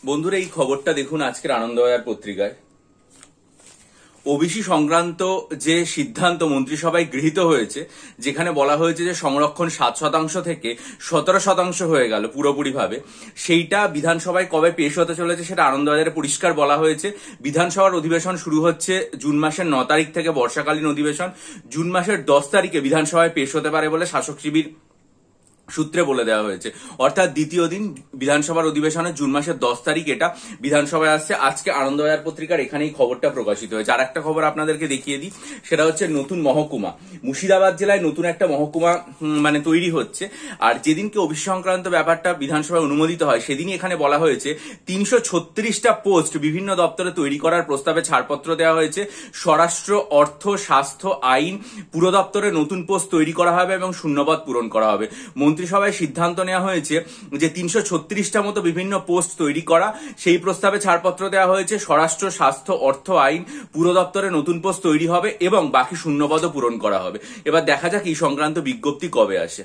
বন্ধুরা, এই খবরটা দেখুন আজকের আনন্দবাজার পত্রিকায়। ওবিসি সংক্রান্ত যে সিদ্ধান্ত মন্ত্রিসভায় গৃহীত হয়েছে, যেখানে বলা হয়েছে যে সংরক্ষণ 7% থেকে 17% হয়ে গেল পুরোপুরিভাবে, সেইটা বিধানসভায় কবে পেশ হতে চলেছে সেটা আনন্দবাজারে পরিষ্কার বলা হয়েছে। বিধানসভার অধিবেশন শুরু হচ্ছে জুন মাসের 9 তারিখ থেকে, বর্ষাকালীন অধিবেশন। জুন মাসের 10 তারিখে বিধানসভায় পেশ হতে পারে বলে শাসক শিবির সূত্রে বলে দেওয়া হয়েছে। অর্থাৎ দ্বিতীয় দিন বিধানসভার অধিবেশনে জুন মাসের 10 তারিখ এটা বিধানসভায় আসছে। আজকে আনন্দবাজার পত্রিকার এখানেই খবরটা প্রকাশিত হয়েছে। আর একটা খবর আপনাদেরকে দেখিয়ে দিই, সেটা হচ্ছে নতুন মহকুমা। মুর্শিদাবাদ জেলায় নতুন একটা মহকুমা তৈরি হচ্ছে। আর যেদিনকে ওবিসি সংক্রান্ত ব্যাপারটা বিধানসভায় অনুমোদিত হয়, সেদিনই এখানে বলা হয়েছে 336টা পোস্ট বিভিন্ন দপ্তরে তৈরি করার প্রস্তাবে ছাড়পত্র দেওয়া হয়েছে। স্বরাষ্ট্র, অর্থ, স্বাস্থ্য, আইন, পুর দপ্তরে নতুন পোস্ট তৈরি করা হবে এবং শূন্যপদ পূরণ করা হবে। মন্ত্রিসভায় সিদ্ধান্ত নেওয়া হয়েছে যে 336টা মতো বিভিন্ন পোস্ট তৈরি করা, সেই প্রস্তাবে ছাড়পত্র দেওয়া হয়েছে। স্বরাষ্ট্র, স্বাস্থ্য, অর্থ, আইন, পুর দপ্তরে নতুন পোস্ট তৈরি হবে এবং বাকি শূন্যপদও পূরণ করা হবে। এবার দেখা যাক এই সংক্রান্ত বিজ্ঞপ্তি কবে আসে।